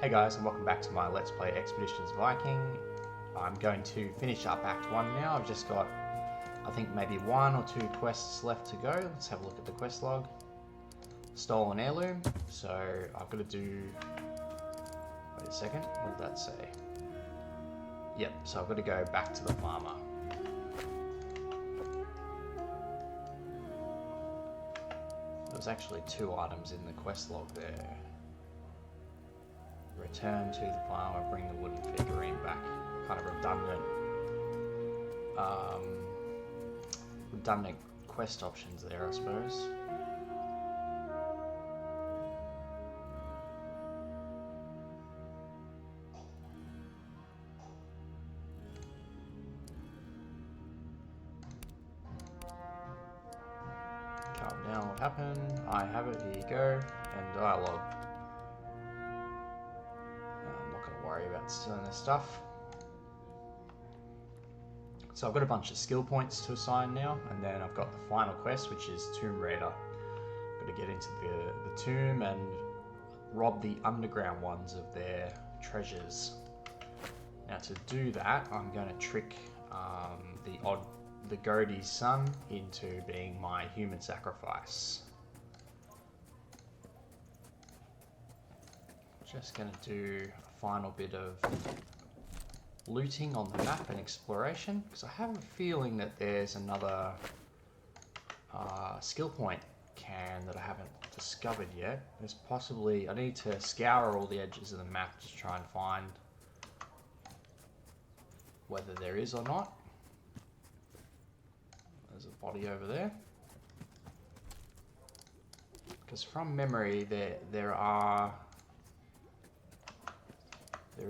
Hey guys, and welcome back to my Let's Play Expeditions Viking. I'm going to finish up Act 1 now. I've just got, I think, maybe 1 or 2 quests left to go. Let's have a look at the quest log. Stolen heirloom. So I've got to do... Wait a second, what did that say? Yep, so I've got to go back to the farmer. There's actually 2 items in the quest log there. Return to the farmer, bring the wooden figurine back. Kind of redundant quest options there, I suppose. Calm down, what happened? I have it, here you go. And dialogue. Worry about stealing this stuff. So I've got a bunch of skill points to assign now, and then I've got the final quest, which is Tomb Raider. I've got to get into the tomb and rob the underground ones of their treasures. Now to do that, I'm going to trick the Godie's son into being my human sacrifice. Just going to do a final bit of looting on the map and exploration, because I have a feeling that there's another skill point can that I haven't discovered yet. There's possibly, I need to scour all the edges of the map to try and find whether there is or not. There's a body over there. Because from memory there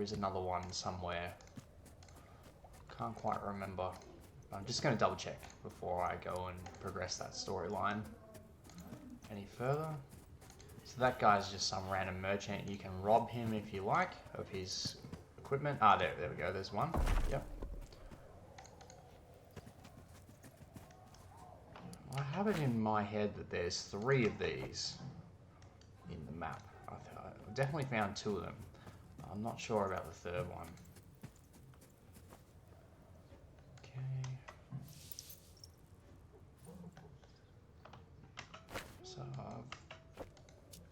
is another one somewhere. Can't quite remember. I'm just going to double check before I go and progress that storyline any further. So that guy's just some random merchant. You can rob him if you like of his equipment. Ah, there we go. There's one. Yep. I have it in my head that there's 3 of these in the map. I definitely found 2 of them. I'm not sure about the 3rd one. Okay. So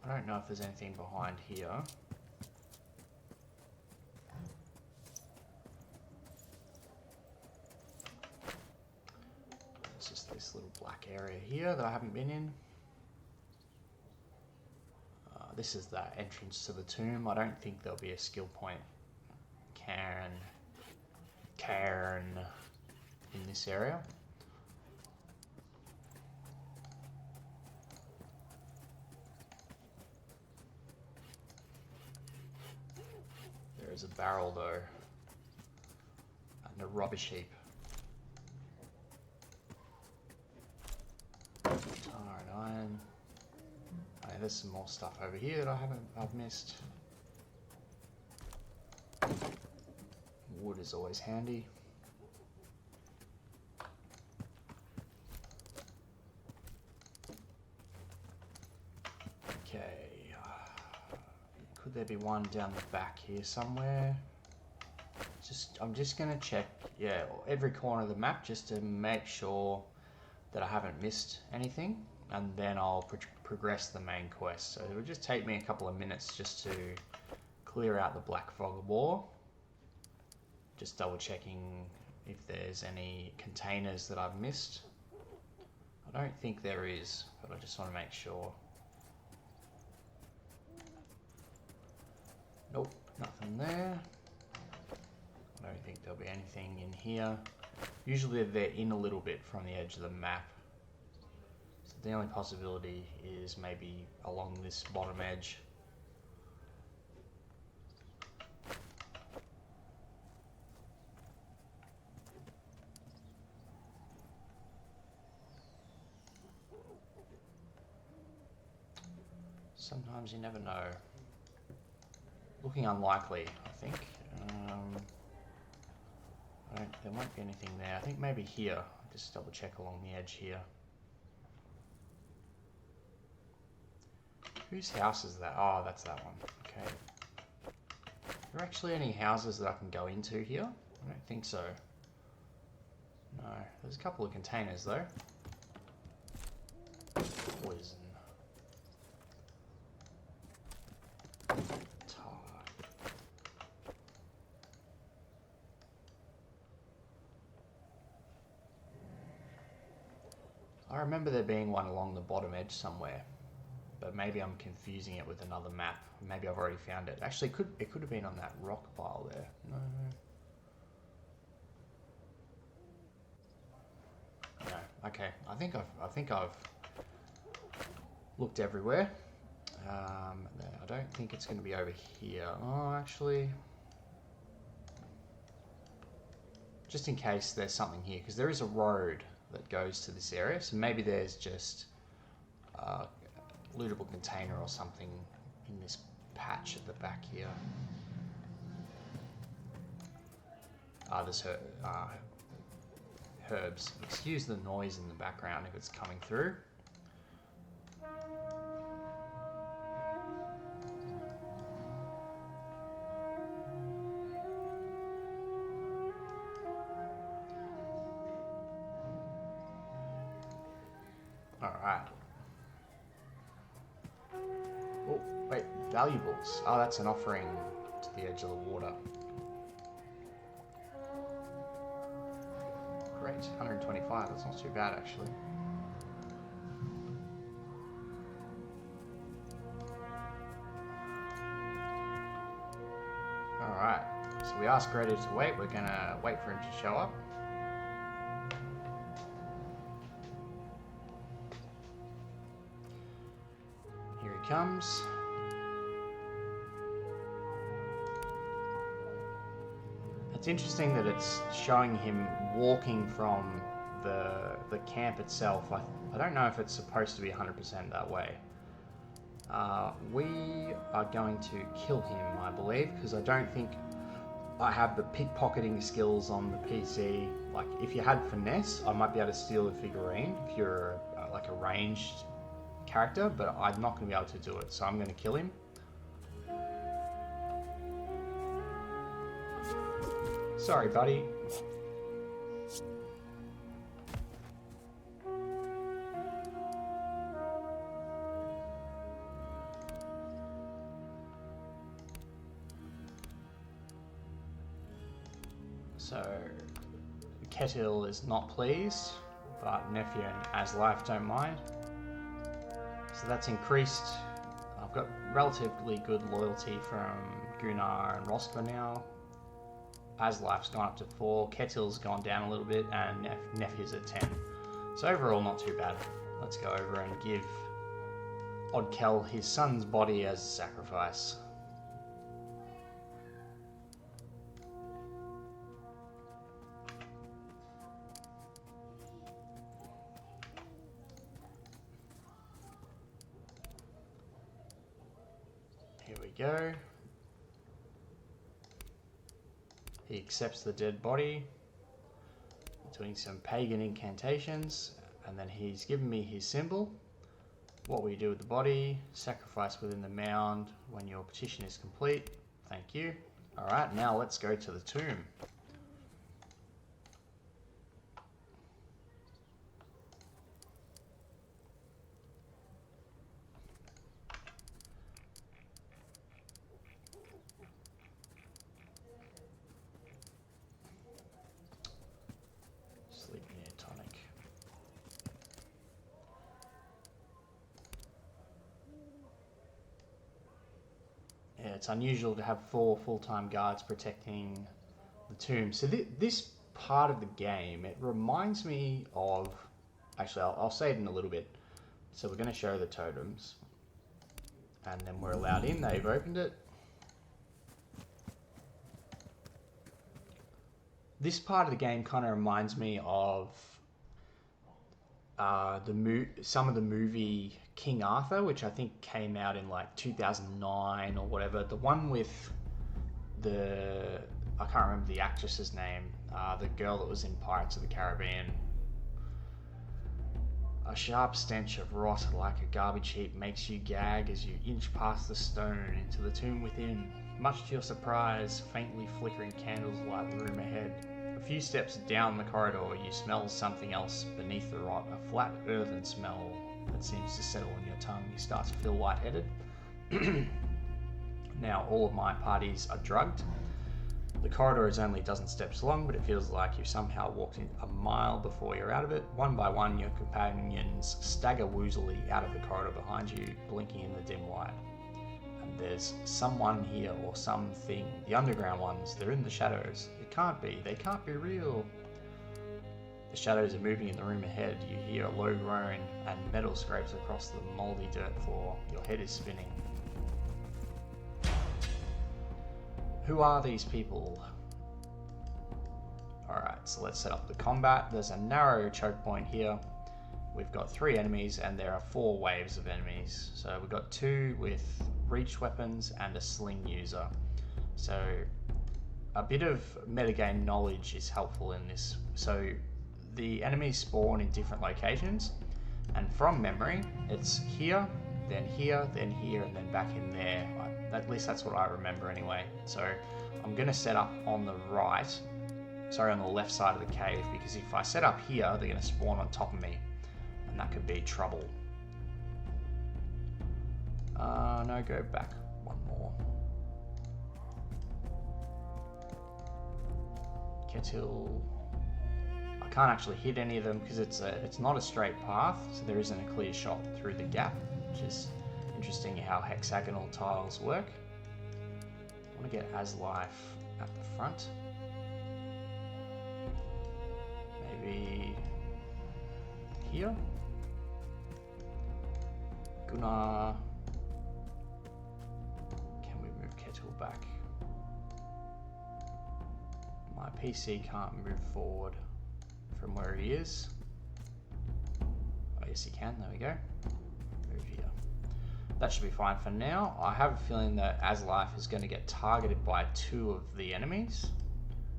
I don't know if there's anything behind here. There's just this little black area here that I haven't been in. This is the entrance to the tomb. I don't think there'll be a skill point cairn in this area. There is a barrel though, and a rubbish heap. Tar and iron. There's some more stuff over here that I've missed. Wood is always handy. Okay. Could there be one down the back here somewhere? I'm just gonna check, yeah, every corner of the map just to make sure that I haven't missed anything, and then I'll progress the main quest. So it'll just take me a couple of minutes just to clear out the Black Fog of War. Just double checking if there's any containers that I've missed. I don't think there is, but I just want to make sure. Nope, nothing there. I don't think there'll be anything in here. Usually they're in a little bit from the edge of the map. The only possibility is maybe along this bottom edge. Sometimes you never know. Looking unlikely, I think. There won't be anything there. I think maybe here. I'll just double check along the edge here. Whose house is that? Oh, that's that one. Okay. there actually any houses that I can go into here? I don't think so. No, there's a couple of containers though. Poison. I remember there being one along the bottom edge somewhere, but maybe I'm confusing it with another map. Maybe I've already found it. Actually, it could have been on that rock pile there. No. No. Okay. I think I've looked everywhere. I don't think it's going to be over here. Oh, actually, just in case there's something here, because there is a road that goes to this area, so maybe there's just a lootable container or something in this patch at the back here. There's herbs. Excuse the noise in the background if it's coming through. Alright. Oh, wait, valuables. Oh, that's an offering to the edge of the water. Great, 125, that's not too bad actually. Alright, so we asked Greta to wait, we're gonna wait for him to show up. Here he comes. It's interesting that it's showing him walking from the camp itself. I don't know if it's supposed to be 100% that way. We are going to kill him, I believe, because I don't think I have the pickpocketing skills on the PC. Like, if you had finesse, I might be able to steal a figurine if you're like a ranged character, but I'm not going to be able to do it, so I'm going to kill him. Sorry, buddy. So, Ketil is not pleased, but Nephew and Aslife don't mind. So that's increased. I've got relatively good loyalty from Gunnar and Roskva now. Aslife's gone up to 4, Ketil's gone down a little bit, and Nephew's at 10. So overall, not too bad. Let's go over and give Odkel his son's body as a sacrifice. Here we go. He accepts the dead body, doing some pagan incantations, and then he's given me his symbol. What will you do with the body? Sacrifice within the mound when your petition is complete. Thank you. Alright, now let's go to the tomb. It's unusual to have 4 full-time guards protecting the tomb. So this part of the game, it reminds me of... Actually, I'll say it in a little bit. So we're going to show the totems. And then we're allowed in. They've opened it. This part of the game kind of reminds me of some of the movie King Arthur, which I think came out in like 2009 or whatever. The one with I can't remember the actress's name, the girl that was in Pirates of the Caribbean. A sharp stench of rot like a garbage heap makes you gag as you inch past the stone into the tomb within. Much to your surprise, faintly flickering candles light the room ahead. A few steps down the corridor, you smell something else beneath the rot, a flat earthen smell that seems to settle on your tongue. You start to feel lightheaded. Now all of my parties are drugged. The corridor is only a dozen steps long, but it feels like you've somehow walked in a mile before you're out of it. One by one, your companions stagger woozily out of the corridor behind you, blinking in the dim light. And there's someone here or something. The underground ones, they're in the shadows. It can't be. They can't be real. The shadows are moving in the room ahead. You hear a low groan and metal scrapes across the mouldy dirt floor. Your head is spinning. Who are these people? Alright, so let's set up the combat. There's a narrow choke point here. We've got 3 enemies and there are 4 waves of enemies. So we've got 2 with reach weapons and a sling user. So a bit of metagame knowledge is helpful in this. So the enemies spawn in different locations, and from memory, it's here, then here, then here, and then back in there. At least that's what I remember anyway. So I'm going to set up on the on the left side of the cave, because if I set up here, they're going to spawn on top of me, and that could be trouble. No, go back one more. Ketil. I can't actually hit any of them because it's not a straight path, so there isn't a clear shot through the gap, which is interesting how hexagonal tiles work. I want to get Aslife at the front. Maybe here. Gunnar. Can we move Ketil back? My PC can't move forward from where he is. Oh yes he can, there we go. Move here. That should be fine for now. I have a feeling that Aslife is going to get targeted by 2 of the enemies.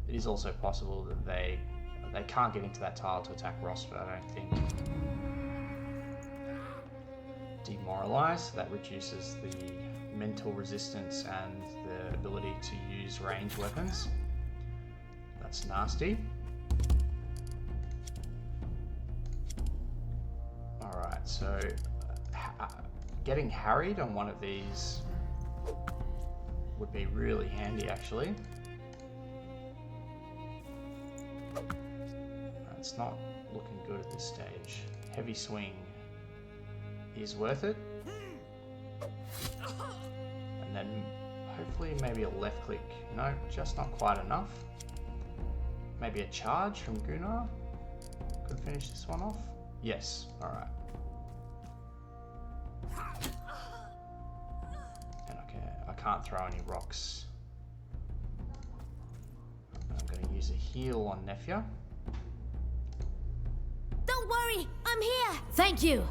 It is also possible that they can't get into that tile to attack Rosper, I don't think. Demoralize, that reduces the mental resistance and the ability to use ranged weapons. That's nasty. Alright, so getting harried on one of these would be really handy actually. It's not looking good at this stage. Heavy swing is worth it. And then hopefully maybe a left click. No, just not quite enough. Maybe a charge from Gunnar could finish this one off. Yes, alright. And I can't throw any rocks. I'm going to use a heal on Nefia. Don't worry, I'm here. Thank you.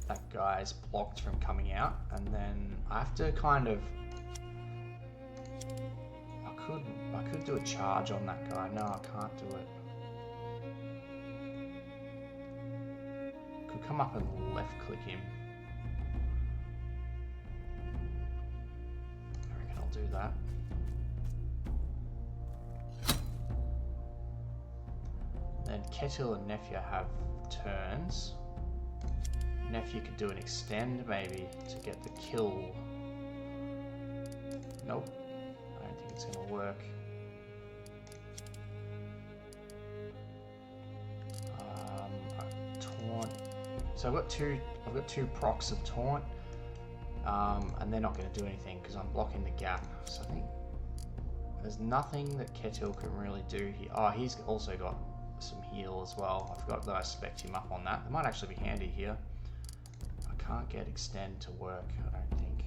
That guy's blocked from coming out, and then I have to kind of... I could do a charge on that guy. No, I can't do it. Could come up and left click him. I reckon I'll do that. Then Ketil and Nefia have turns. Nefia could do an extend maybe to get the kill. Nope. I don't think it's going to work. Taunt. So I've got two procs of taunt, and they're not going to do anything because I'm blocking the gap. So I think there's nothing that Ketil can really do here. Oh, he's also got some heal as well. I forgot that I spec'd him up on that. It might actually be handy here. I can't get extend to work, I don't think,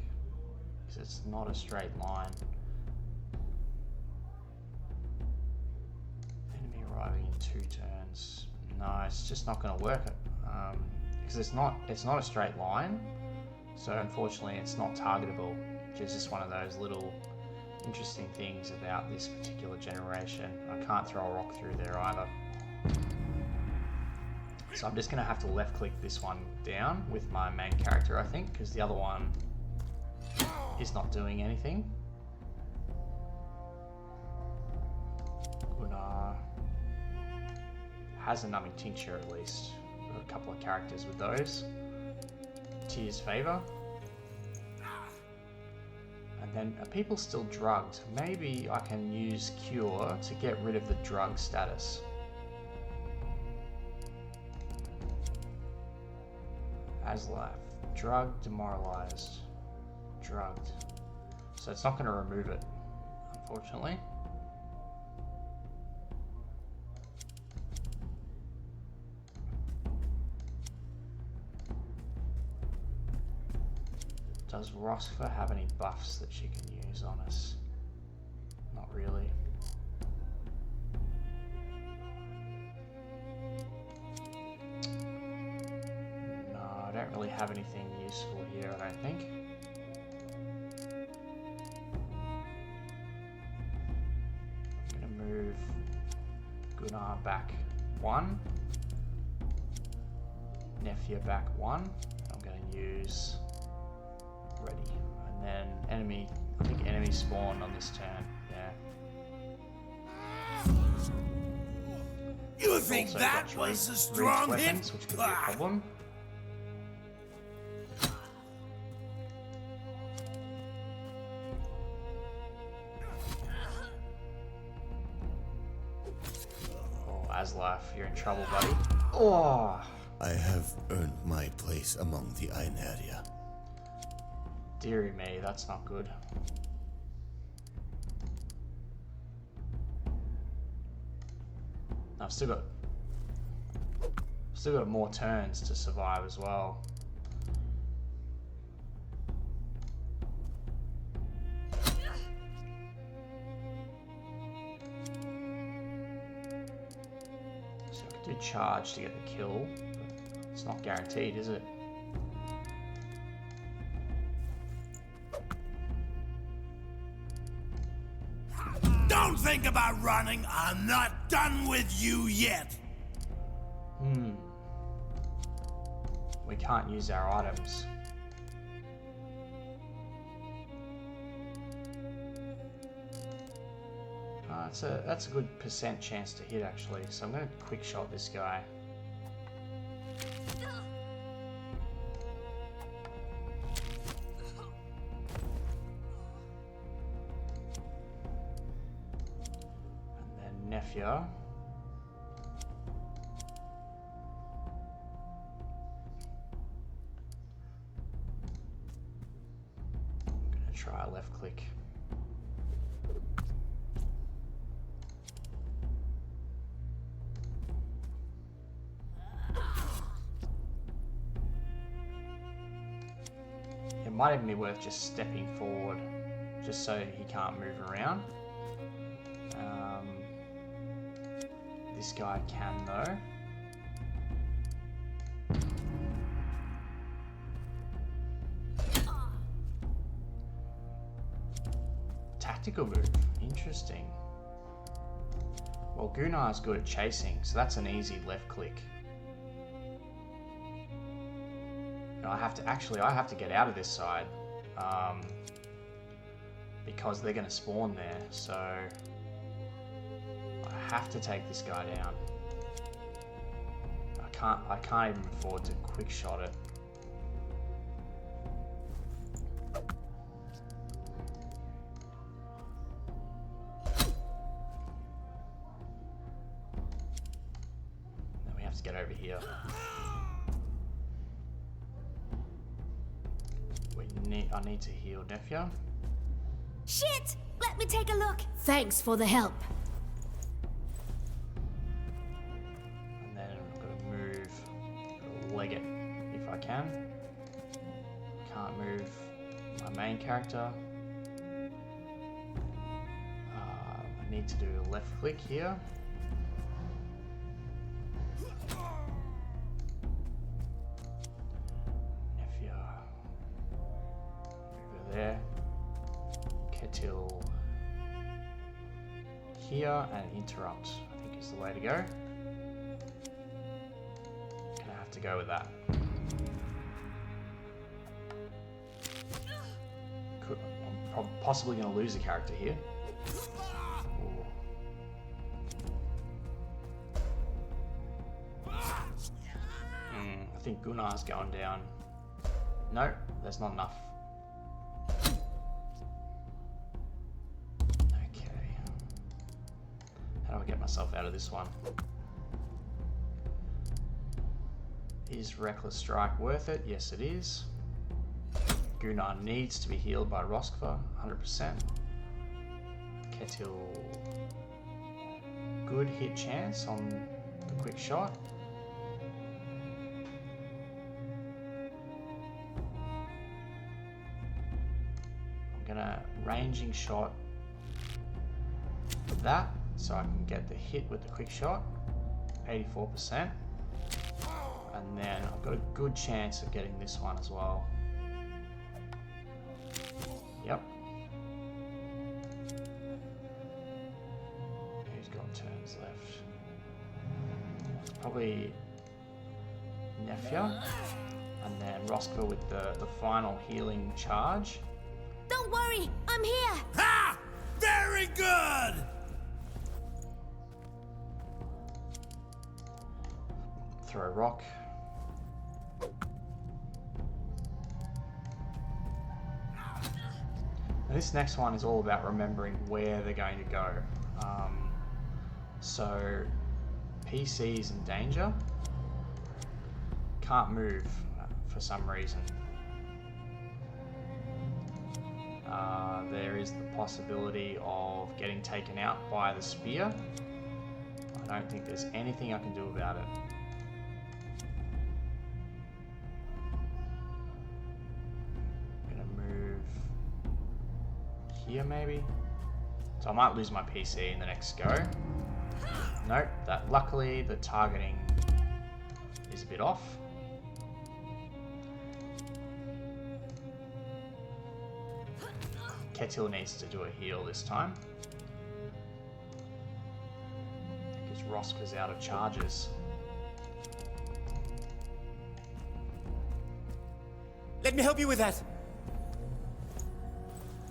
because it's not a straight line. Enemy arriving in 2 turns. No, it's just not going to work because it's not a straight line. So unfortunately, it's not targetable, which is just one of those little interesting things about this particular generation. I can't throw a rock through there either. So I'm just going to have to left click this one down with my main character, I think, because the other one is not doing anything. Gunnar has a numbing tincture at least. Got a couple of characters with those. Tyr's favor. And then are people still drugged? Maybe I can use cure to get rid of the drug status. Aslaf. Drugged, demoralized. Drugged. So it's not going to remove it, unfortunately. Does Rosfa have any buffs that she can use on us? Not really. No, I don't really have anything useful here, I don't think. I'm going to move Gunnar back 1. Nefia back 1. I'm going to use... ready. And then enemy, I think enemy spawned on this turn, yeah. You think that was a strong weapons, hit? which could be a problem. Oh, Aslaf, you're in trouble, buddy. Oh! I have earned my place among the Aenaria. Deary me, that's not good. I've still got more turns to survive as well. So I could do charge to get the kill, but it's not guaranteed, is it? Don't think about running. I'm not done with you yet. We can't use our items. That's a good % chance to hit actually. So I'm going to quick shot this guy. Nefia. I'm gonna try a left click. It might even be worth just stepping forward, just so he can't move around. This guy can though. Tactical move, interesting. Well, Gunnar's good at chasing, so that's an easy left click. And I have to get out of this side because they're going to spawn there. So I have to take this guy down. I can't even afford to quick shot it. Then we have to get over here. I need to heal Nefia. Shit! Let me take a look. Thanks for the help. And then I'm gonna move leg it if I can. Can't move my main character. I need to do a left click here. Nefia over there. Ketil here and interrupt, I think is the way to go. Gonna have to go with that. possibly going to lose a character here. Ooh. I think Gunnar's going down. No, that's not enough. Okay. How do I get myself out of this one? Is Reckless Strike worth it? Yes, it is. Gunnar needs to be healed by Roskva, 100%. Ketil, good hit chance on the quick shot. I'm gonna ranging shot that so I can get the hit with the quick shot, 84%. And then I've got a good chance of getting this one as well. Yep. Who's got turns left? Probably Nefja. And then Roskva with the final healing charge. Don't worry, I'm here. Ha! Very good! Throw a rock. And this next one is all about remembering where they're going to go. So PC's in danger. Can't move for some reason. There is the possibility of getting taken out by the spear. I don't think there's anything I can do about it. Here maybe, so I might lose my PC in the next go. Nope, that luckily the targeting is a bit off. Ketil needs to do a heal this time because Roskva's out of charges. Let me help you with that.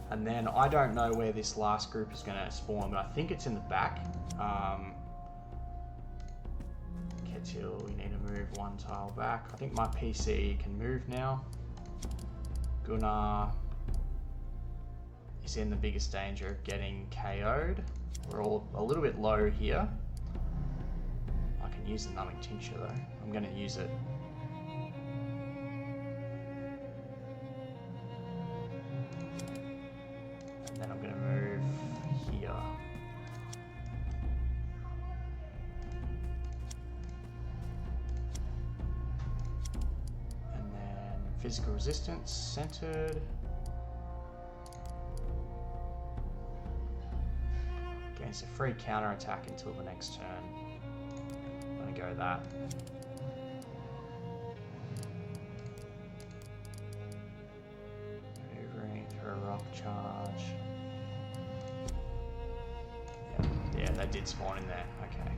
And then I don't know where this last group is going to spawn, but I think it's in the back. Ketil, we need to move one tile back. I think my PC can move now. Gunnar is in the biggest danger of getting KO'd. We're all a little bit low here. I can use the numbing tincture though. I'm going to use it. Then I'm going to move here. And then physical resistance centered. Gains a free counter attack until the next turn. I'm going to go that. Maneuvering through a rock charge. Yeah, they did spawn in there. Okay.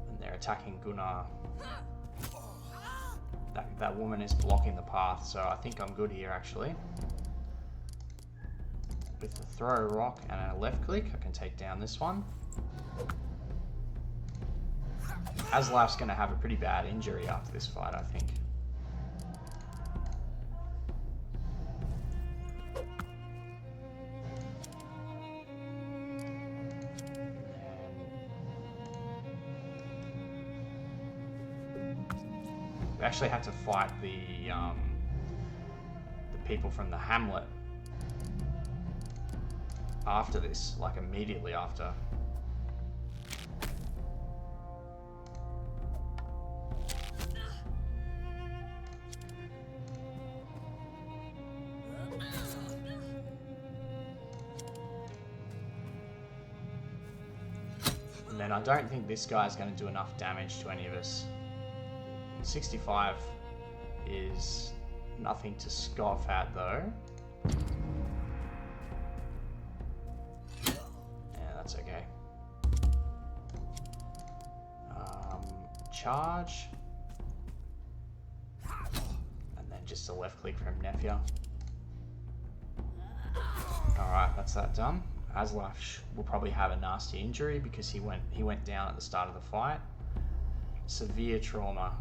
And they're attacking Gunnar. That woman is blocking the path, so I think I'm good here actually. With the throw a rock and a left click, I can take down this one. Aslaf's going to have a pretty bad injury after this fight, I think. We actually had to fight the people from the hamlet after this, like immediately after. And then I don't think this guy's going to do enough damage to any of us. 65 is nothing to scoff at though. Yeah, that's okay. Charge. And then And just a left click from Nefia. Alright, that's that done. Aslaf will probably have a nasty injury because he went down at the start of the fight. Severe trauma.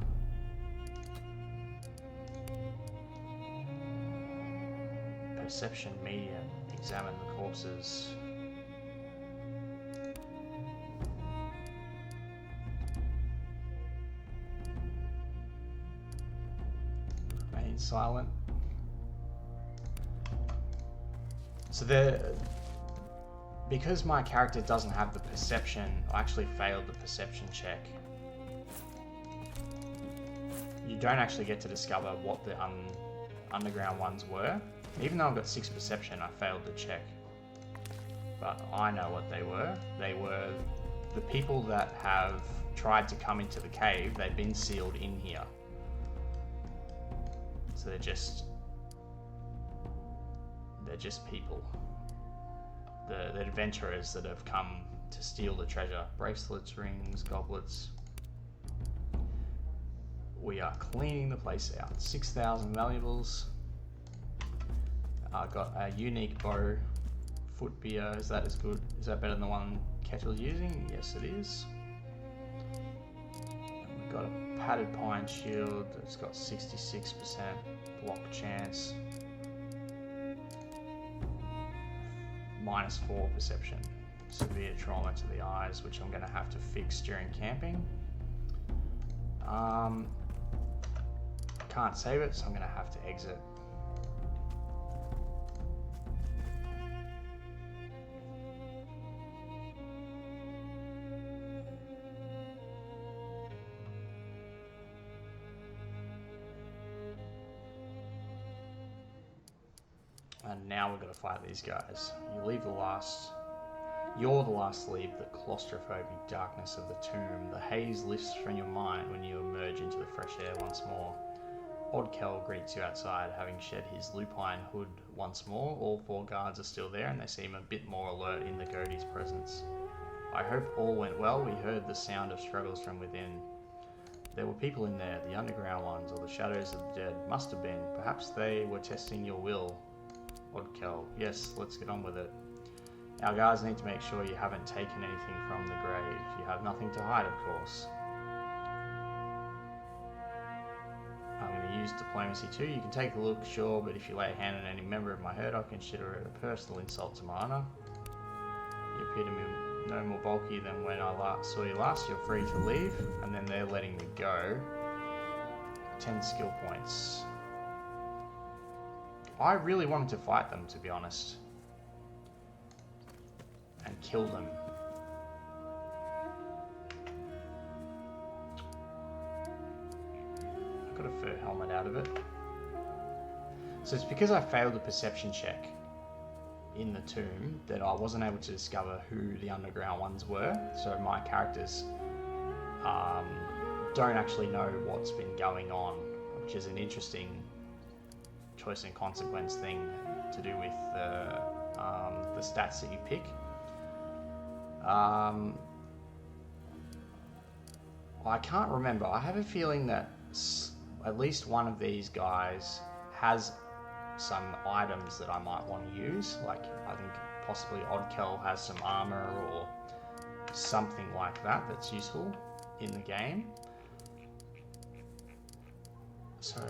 Perception medium. Examine the corpses. Remain silent. So because my character doesn't have the perception, I actually failed the perception check. You don't actually get to discover what the underground ones were. Even though I've got 6 perception, I failed the check. But I know what they were. They were the people that have tried to come into the cave. They've been sealed in here. So they're just people. The adventurers that have come to steal the treasure. Bracelets, rings, goblets. We are cleaning the place out. 6,000 valuables. I got a unique bow. Foot beer. Is that as good? Is that better than the one Kettle's using? Yes, it is. And we've got a padded pine shield. It's got 66% block chance. -4 perception. Severe trauma to the eyes, which I'm going to have to fix during camping. Can't save it, so I'm going to have to exit. And now we're going to fight these guys. You're the last to leave the claustrophobic darkness of the tomb. The haze lifts from your mind when you emerge into the fresh air once more. Oddkel greets you outside, having shed his lupine hood once more. All 4 guards are still there, and they seem a bit more alert in the Godie's presence. I hope all went well. We heard the sound of struggles from within. There were people in there, the underground ones, or the shadows of the dead. Must have been. Perhaps they were testing your will. Oddkel. Yes, let's get on with it. Our guards need to make sure you haven't taken anything from the grave. You have nothing to hide, of course. I'm going to use diplomacy too. You can take a look, sure, but if you lay a hand on any member of my herd, I consider it a personal insult to my honour. You appear to be no more bulky than when I saw you last. You're free to leave, and then they're letting me go. 10 skill points. I really wanted to fight them, to be honest. And kill them. I got a fur helmet out of it. So it's because I failed the perception check in the tomb that I wasn't able to discover who the underground ones were. So my characters don't actually know what's been going on, which is an interesting choice and consequence thing to do with the stats that you pick. I can't remember. I have a feeling that at least one of these guys has some items that I might want to use. Like, I think possibly Oddkel has some armor or something like that that's useful in the game. So,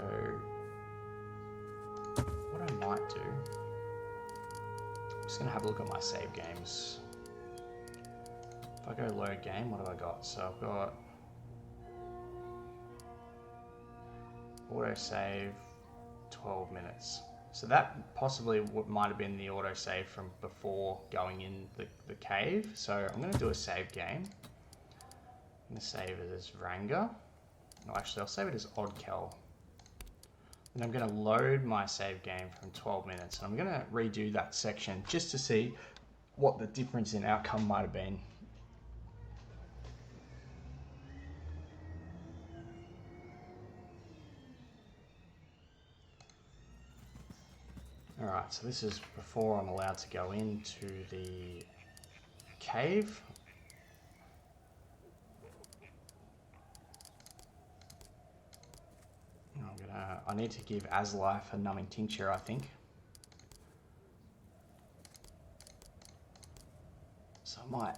what I might do, I'm just going to have a look at my save games. If I go load game, what have I got? So I've got autosave 12 minutes. So that possibly might have been the autosave from before going in the cave. So I'm going to do a save game. I'm going to save it as Vranga. No, actually I'll save it as Oddkel. And I'm going to load my save game from 12 minutes. And I'm going to redo that section just to see what the difference in outcome might have been. Alright, so this is before I'm allowed to go into the cave. I'm gonna I need to give Aslife a numbing tincture, I think. So I might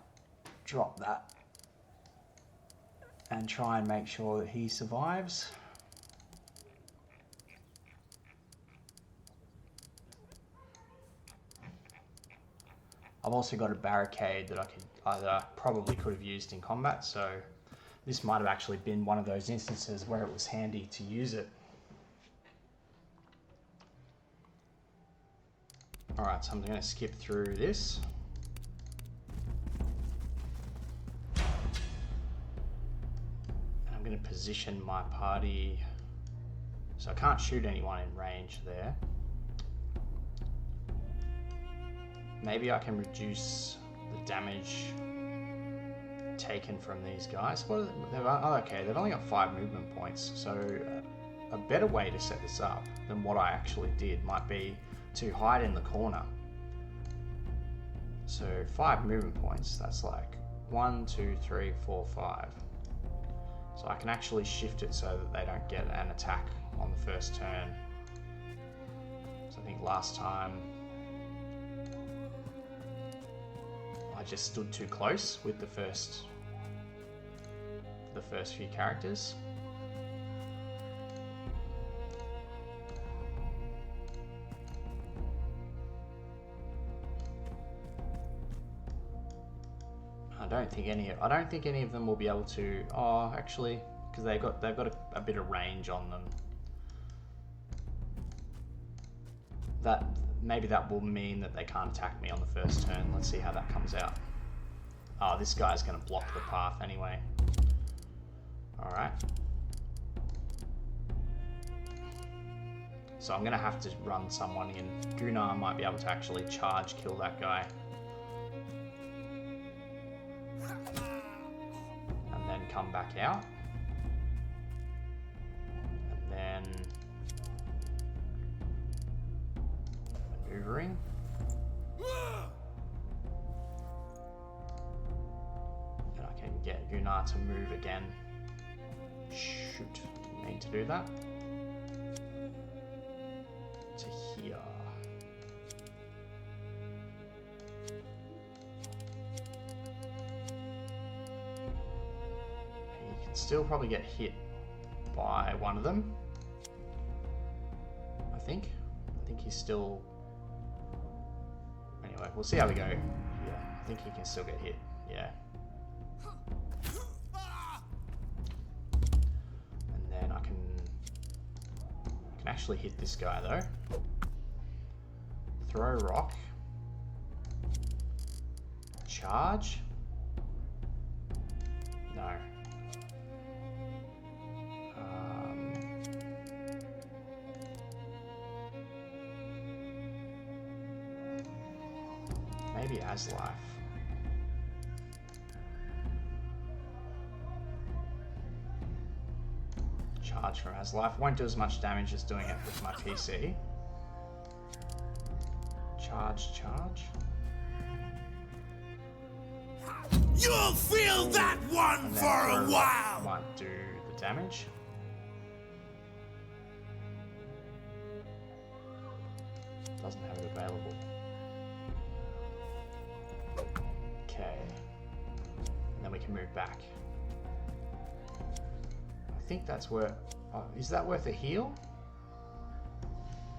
drop that and try and make sure that he survives. I've also got a barricade that I probably could have used in combat, so this might have actually been one of those instances where it was handy to use it. Alright, so I'm going to skip through this. And I'm going to position my party so I can't shoot anyone in range there. Maybe I can reduce the damage taken from these guys. What are okay, they've only got 5 movement points, so a better way to set this up than what I actually did might be to hide in the corner. So 5 movement points, that's like 1, 2, 3, 4, 5. So I can actually shift it so that they don't get an attack on the first turn. So I think last time I just stood too close with the first few characters. I don't think any of them will be able to. Oh, actually, because they've got a bit of range on them. Maybe that will mean that they can't attack me on the first turn. Let's see how that comes out. Oh, this guy's going to block the path anyway. Alright. So I'm going to have to run someone in. Gunnar might be able to actually charge kill that guy. And then come back out. And then maneuvering. And I can get Gunnar to move again. Shoot, didn't mean to do that. To here. You can still probably get hit by one of them. I think he's still... Anyway, we'll see how we go. Yeah, I think he can still get hit. Yeah. Actually hit this guy though. Throw rock. Charge. No. Maybe Aslife. Charge from Aslife. Won't do as much damage as doing it with my PC. Charge. You'll feel that one for a while! Might do the damage. Doesn't have it available. Okay. And then we can move back. I think that's worth... is that worth a heal?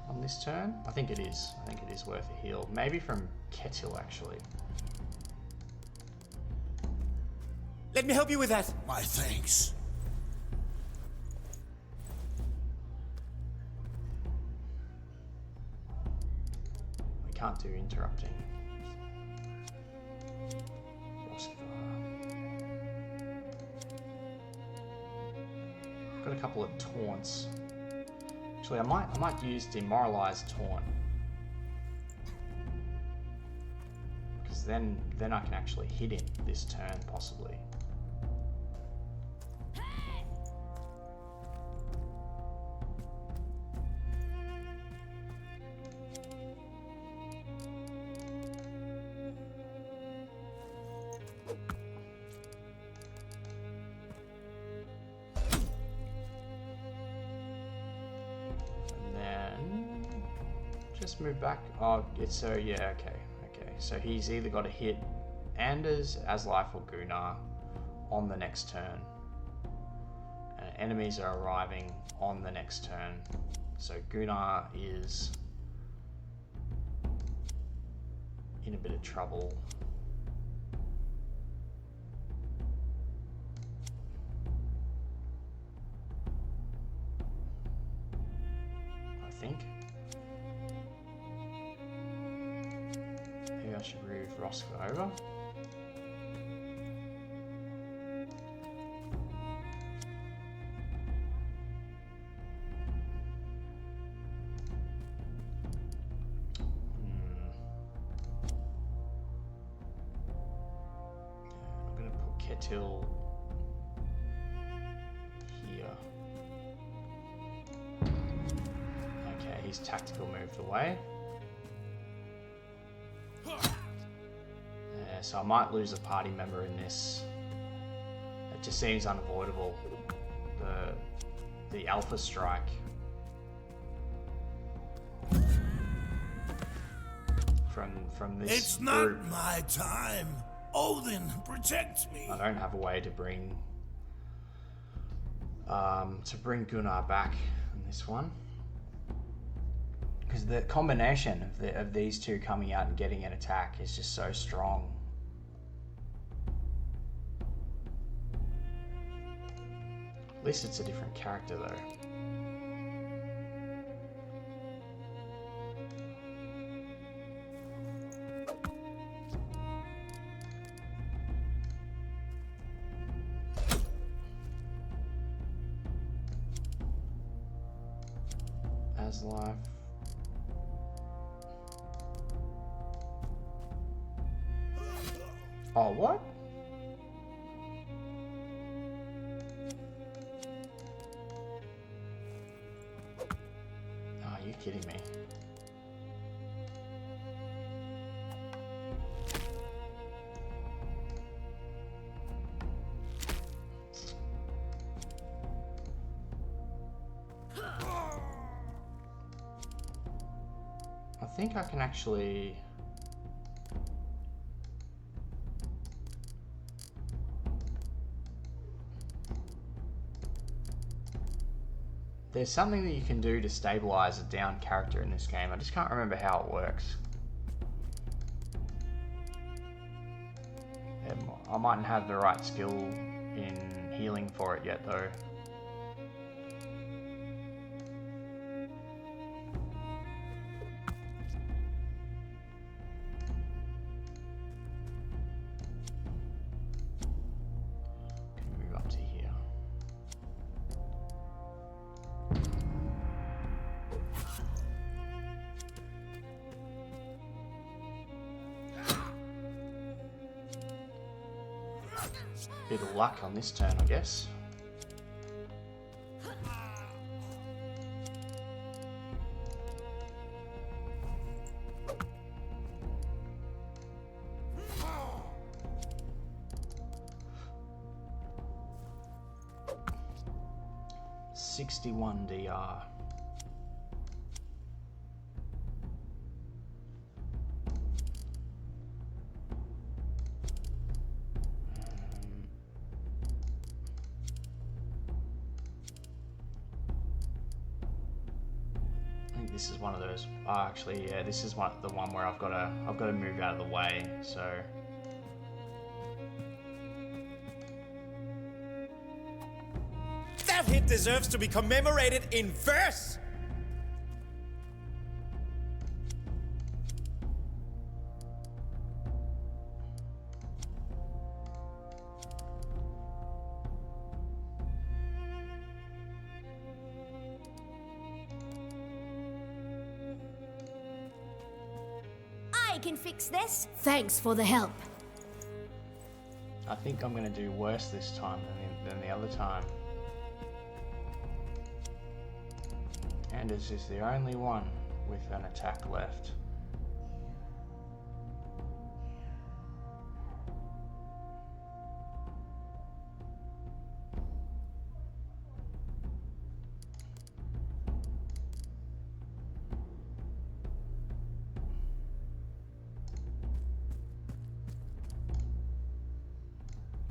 On this turn? I think it is. I think it is worth a heal. Maybe from Ketil, actually. Let me help you with that. My thanks. We can't do interrupting. Got a couple of taunts. Actually, I might use Demoralized Taunt, because then I can actually hit him this turn possibly. just move back? Oh, it's so, yeah, okay. Okay, so he's either got to hit Anders, Aslife, or Gunnar on the next turn. And enemies are arriving on the next turn. So Gunnar is in a bit of trouble. I think. Maybe I should move Roscoe over. I'm going to put Ketil here. Okay, he's tactical moved away. Yeah, so I might lose a party member in this. It just seems unavoidable. The Alpha Strike. From this It's group. not my time. Odin protects me. I don't have a way to bring Gunnar back in this one, because the combination of these two coming out and getting an attack is just so strong. At least it's a different character though. Aslife. Oh, what? Oh, are you kidding me? I think I can actually... There's something that you can do to stabilize a down character in this game. I just can't remember how it works. I mightn't have the right skill in healing for it yet though. Can move up to here. Bit of luck on this turn, I guess. $61 DR. I think this is one of those. Oh, actually, yeah, this is the one where I've got to move out of the way. So That hit deserves to be commemorated in verse! I can fix this. Thanks for the help. I think I'm going to do worse this time than the other time. Anders is the only one with an attack left.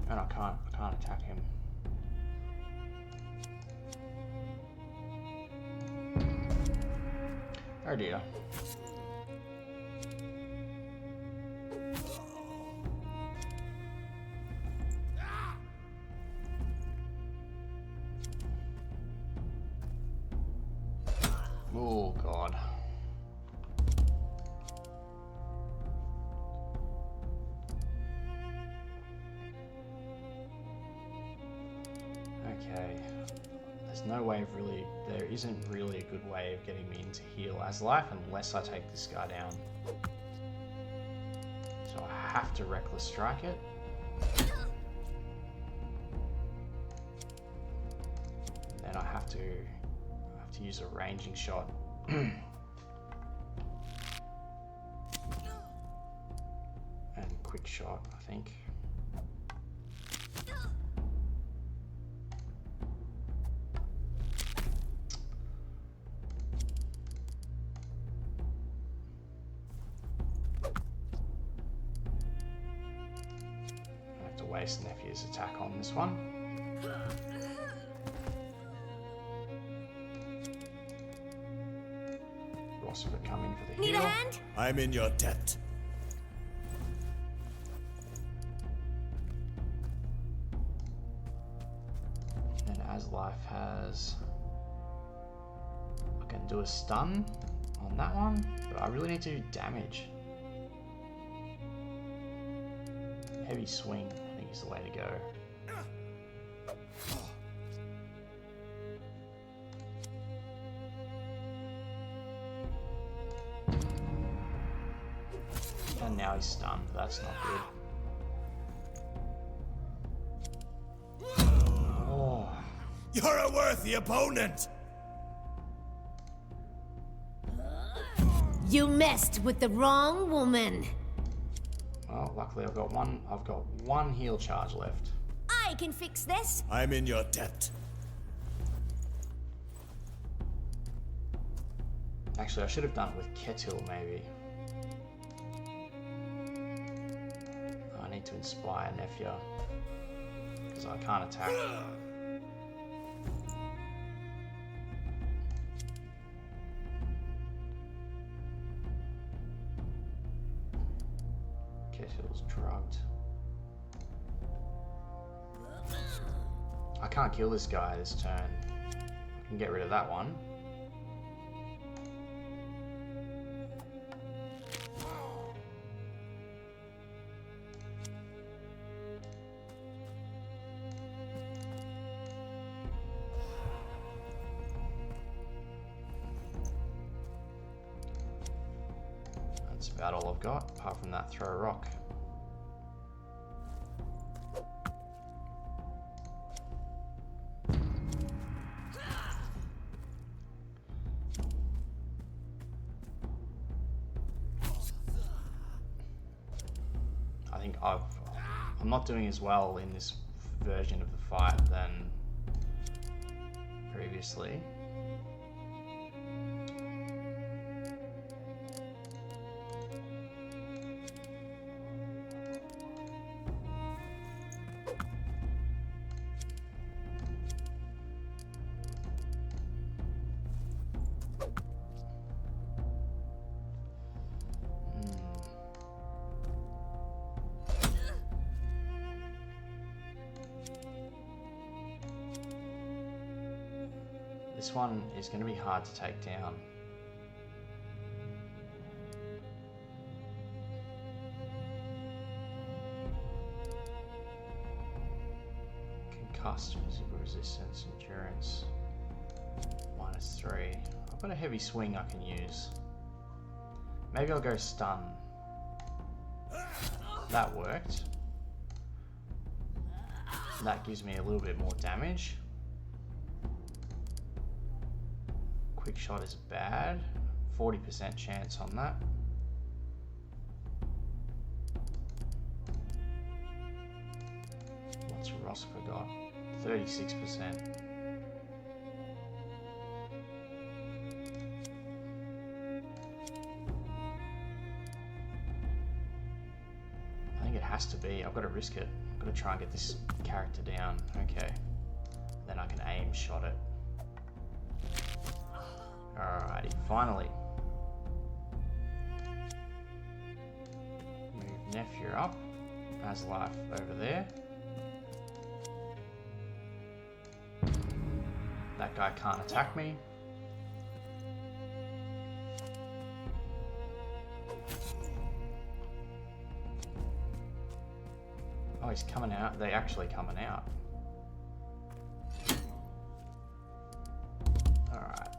And I can't attack him. Oh dear. Oh god. Okay. There's no way of really... There isn't really a good way of getting me into heal as life unless I take this guy down. So I have to reckless strike it. Then I have to use a ranging shot. And quick shot, I think. I have to waste Nephew's attack on this one. Come in for the Need heal. a hand? I'm in your debt. And as life has, I can do a stun on that one, but I really need to do damage. Heavy swing, I think is the way to go. And now he's stunned. That's not good. Oh. You're a worthy opponent. You messed with the wrong woman. Well, luckily I've got one heal charge left. I can fix this. I'm in your debt. Actually, I should have done it with Ketil, maybe. I need to inspire Nephia, because I can't attack. Ketil's drugged. I can't kill this guy this turn. I can get rid of that one. That's about all I've got, apart from that throw a rock. I think I'm not doing as well in this version of the fight than previously. This one is going to be hard to take down. Concussed, physical resistance, endurance, -3. I've got a heavy swing I can use. Maybe I'll go stun. That worked. That gives me a little bit more damage. Quick shot is bad. 40% chance on that. What's Roscoe got? 36%. I think it has to be. I've got to risk it. I've Gotta try and get this character down. Okay. Then I can aim shot it. Alrighty, finally. Move nephew up. Has life over there. That guy can't attack me. Oh, he's coming out. They're actually coming out. Alright.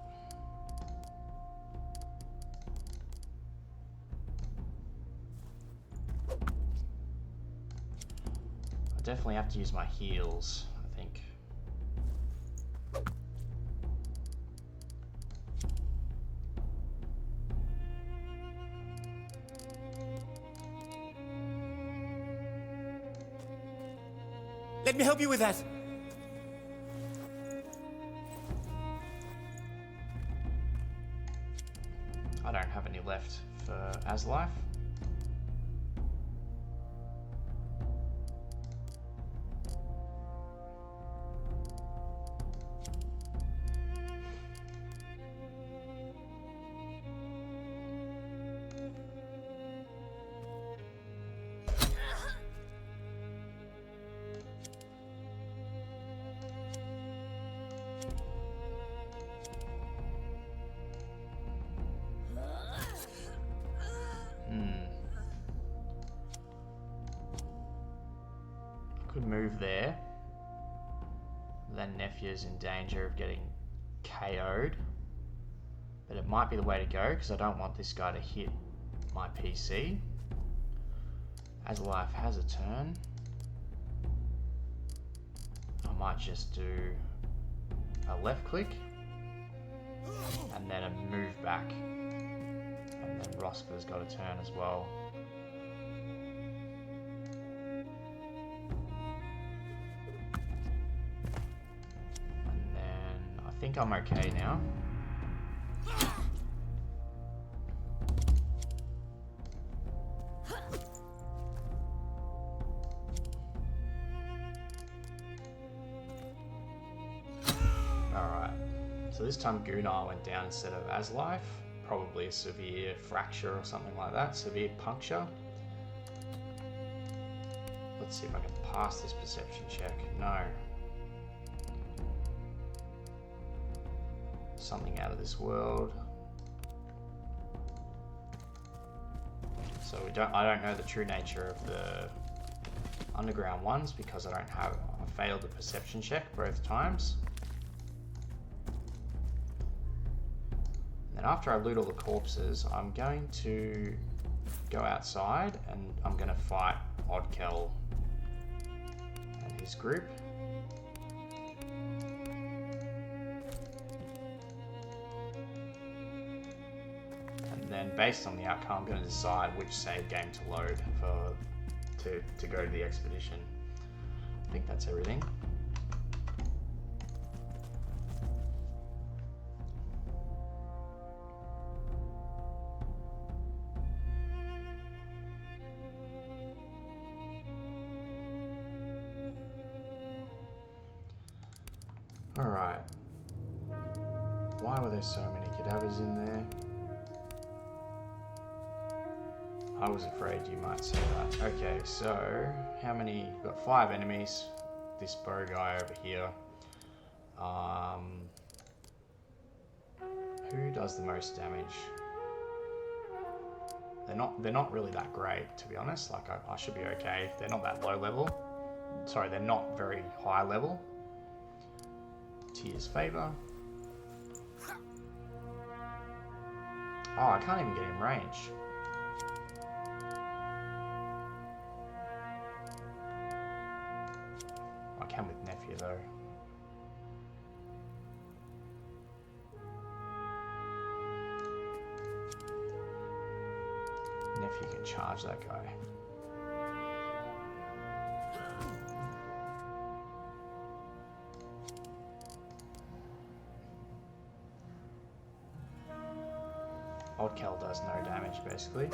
I definitely have to use my heals, I think. Let me help you with that. I don't have any left for Aslife. Could move there. Then Nephew's in danger of getting KO'd. But it might be the way to go because I don't want this guy to hit my PC. Aslife has a turn. I might just do a left click and then a move back. And then Roscoe's got a turn as well. I think I'm okay now. Alright, so this time Gunnar went down instead of Aslife. Probably a severe fracture or something like that, severe puncture. Let's see if I can pass this perception check. No. Something out of this world. So I don't know the true nature of the underground ones because I failed the perception check both times. Then after I loot all the corpses, I'm going to go outside and I'm going to fight Oddkel and his group. Then based on the outcome, I'm going to decide which save game to load to go to the expedition. I think that's everything. Alright. Why were there so many cadavers in there? I was afraid you might say that. Okay, so how many? We've got 5 enemies. This bow guy over here. Who does the most damage? They're not really that great, to be honest. Like I should be okay. They're not that low level. Sorry, they're not very high level. Tyr's favor. Oh, I can't even get in range. I can with nephew though. Nephew can charge that guy. Oddkel does no damage basically.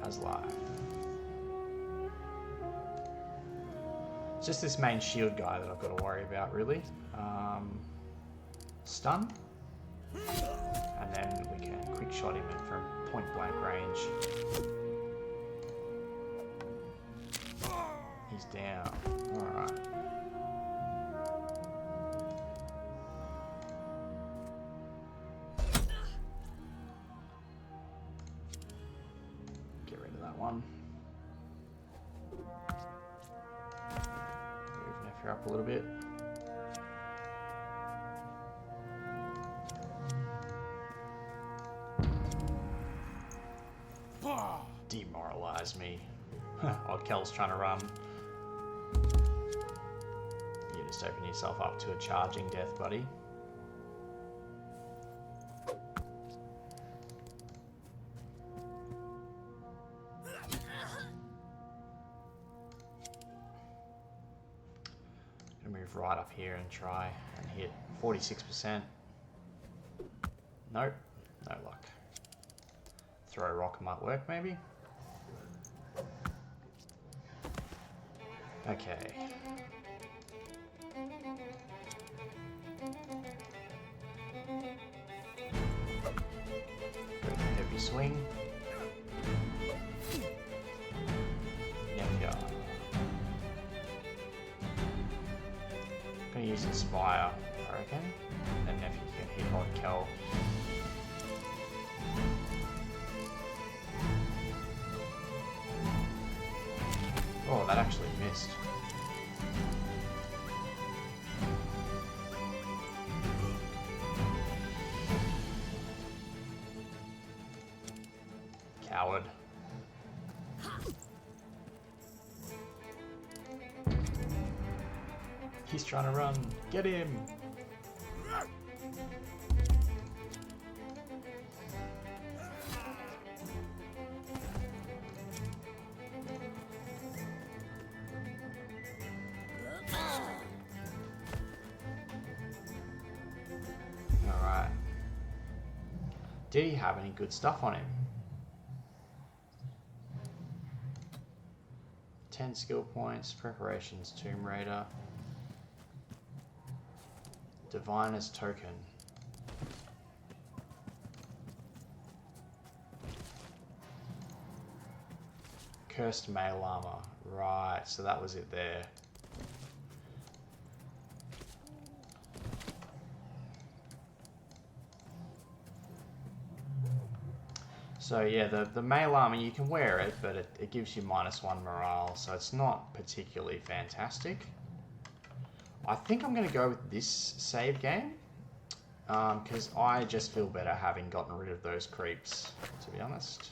As life. It's just this main shield guy that I've got to worry about, really. Stun. And then we can quick shot him in from point blank range. He's down. Alright. Get rid of that one. Move Nephir up a little bit. Demoralize me. While Kel's trying to run. You just open yourself up to a charging death, buddy. Gonna move right up here and try and hit 46%. Nope, no luck. Throw a rock might work, maybe. Okay. Go for heavy swing. Nephir. I'm gonna use Inspire, I reckon. And Nephir can hit on Kel. Oh, that actually missed. Coward. He's trying to run. Get him! Alright. Did he have any good stuff on him? 10 skill points, preparations, Tomb Raider, Diviner's Token. Cursed Mail Armor. Right, so that was it there. So yeah, the mail armor, you can wear it, but it gives you -1 morale, so it's not particularly fantastic. I think I'm going to go with this save game, because I just feel better having gotten rid of those creeps, to be honest.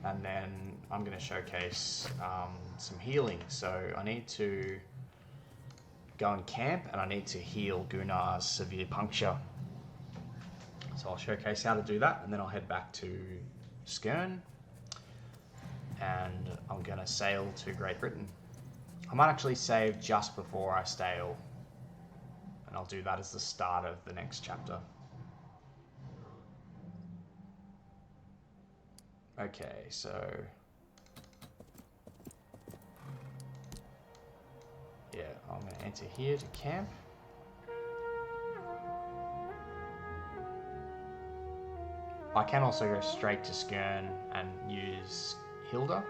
And then I'm going to showcase some healing, so I need to go and camp, and I need to heal Gunnar's severe puncture. So I'll showcase how to do that, and then I'll head back to Skjern, and I'm going to sail to Great Britain. I might actually save just before I sail, and I'll do that as the start of the next chapter. Okay, so yeah, I'm going to enter here to camp. I can also go straight to Skjern and use Hilda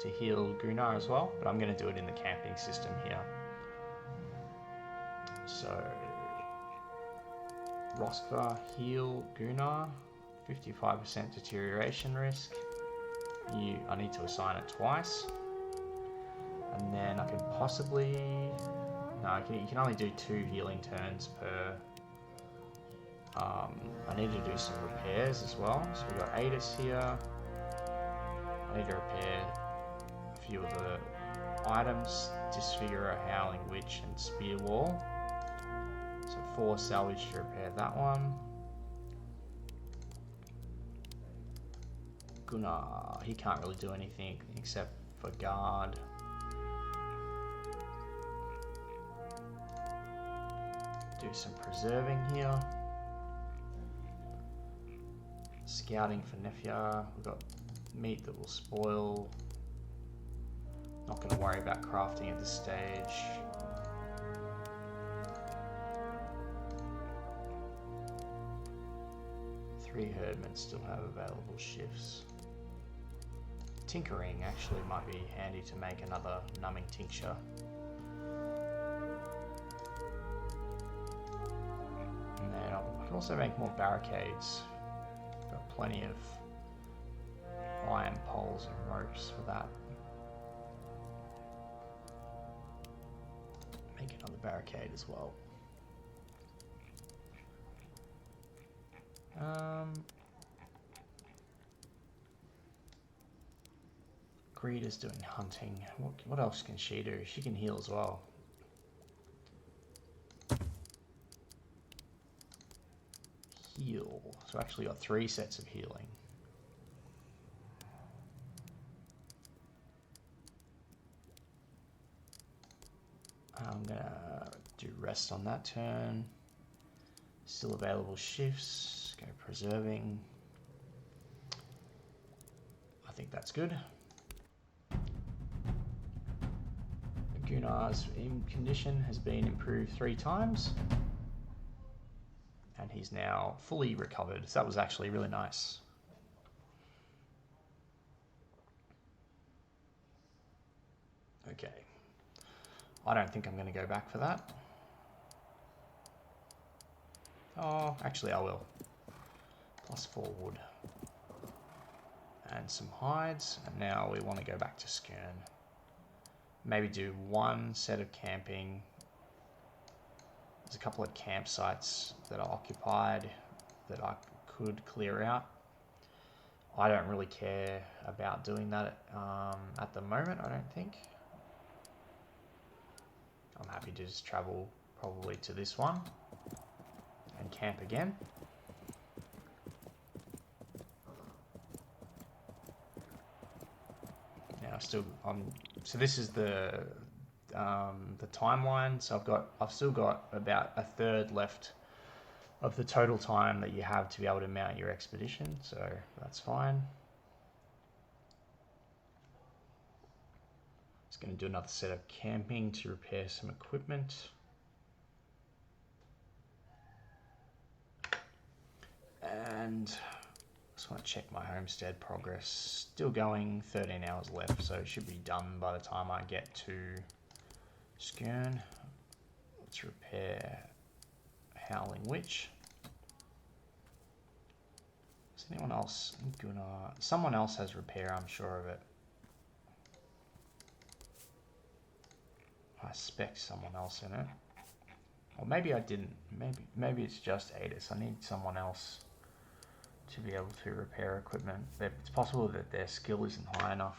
to heal Gunnar as well, but I'm going to do it in the camping system here. So, Roskva, heal Gunnar, 55% deterioration risk. I need to assign it twice. And then I can possibly... No, you can only do 2 healing turns per... I need to do some repairs as well. So we've got Adis here. I need to repair a few of the items. Disfigure, Howling Witch, and Spear Wall. So 4 salvage to repair that one. Gunnar, he can't really do anything except for guard. Do some preserving here. Scouting for Nephir. We've got meat that will spoil. Not going to worry about crafting at this stage. Three herdmen still have available shifts. Tinkering actually might be handy to make another numbing tincture. And then I can also make more barricades. Got plenty of iron poles and ropes for that. Make another barricade as well. Greeda's doing hunting. What else can she do? She can heal as well. Heal. So I actually got 3 sets of healing. I'm gonna do rest on that turn. Still available shifts. Go preserving. I think that's good. Gunnar's condition has been improved 3 times. And he's now fully recovered. So that was actually really nice. Okay. I don't think I'm going to go back for that. Oh, actually I will. +4 wood. And some hides. And now we want to go back to Skern. Maybe do 1 set of camping. There's a couple of campsites that are occupied that I could clear out. I don't really care about doing that at the moment, I don't think. I'm happy to just travel probably to this one and camp again. Now so this is the timeline. So I've still got about a third left of the total time that you have to be able to mount your expedition. So that's fine. Just going to do another set of camping to repair some equipment. And just want to check my homestead progress. Still going, 13 hours left, so it should be done by the time I get to Skern. Let's repair Howling Witch. Is anyone else gonna... Someone else has repair, I'm sure of it. I spec'd someone else in it. Or maybe I didn't. Maybe it's just Adis. I need someone else to be able to repair equipment. It's possible that their skill isn't high enough.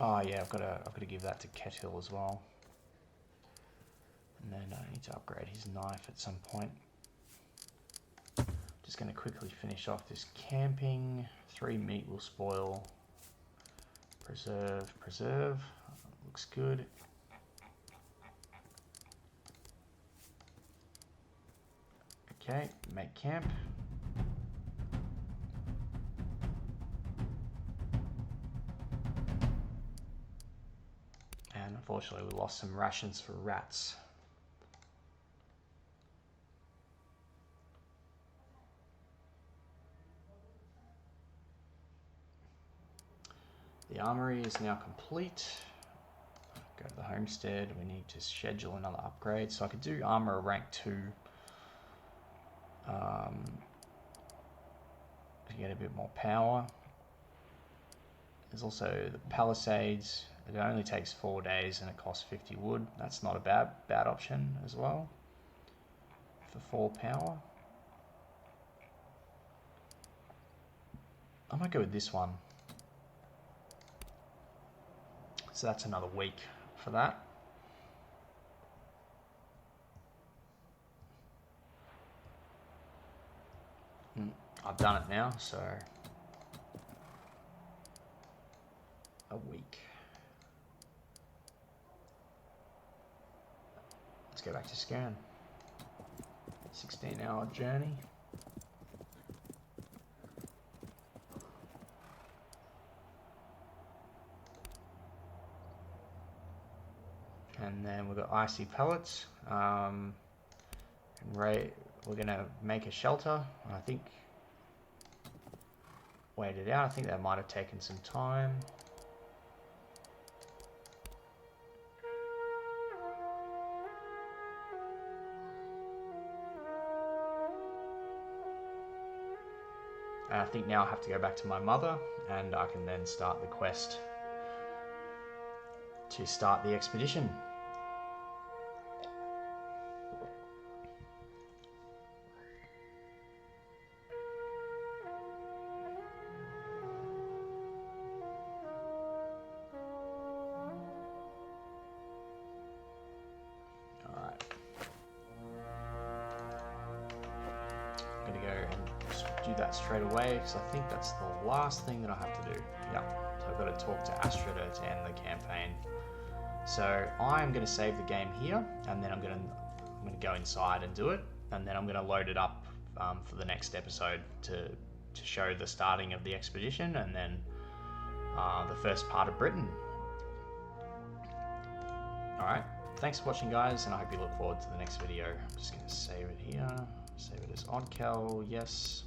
Oh yeah, I've got to give that to Kethill as well. And then I need to upgrade his knife at some point. Just going to quickly finish off this camping. 3 meat will spoil. Preserve. Looks good. Okay, make camp. And unfortunately we lost some rations for rats. The armory is now complete. Go to the homestead. We need to schedule another upgrade. So I could do armor rank 2. To get a bit more power. There's also the Palisades. It only takes 4 days and it costs 50 wood. That's not a bad option as well for 4 power. I might go with this one. So that's another week for that. I've done it now, so a week. Let's go back to Skern. 16-hour journey. And then we've got icy pellets. And we're gonna make a shelter. I think wait it out. I think that might have taken some time. And I think now I have to go back to my mother, and I can then start the quest to start the expedition. Alright. I'm gonna go and just do that straight away, because I think that's the last thing that I have to do. Yeah, so I've got to talk to Astrida to end the campaign. So I'm going to save the game here, and then I'm going to go inside and do it, and then I'm going to load it up for the next episode to show the starting of the expedition, and then the first part of Britain. Alright, thanks for watching, guys, and I hope you look forward to the next video. I'm just going to save it here, save it as Oddkel, yes.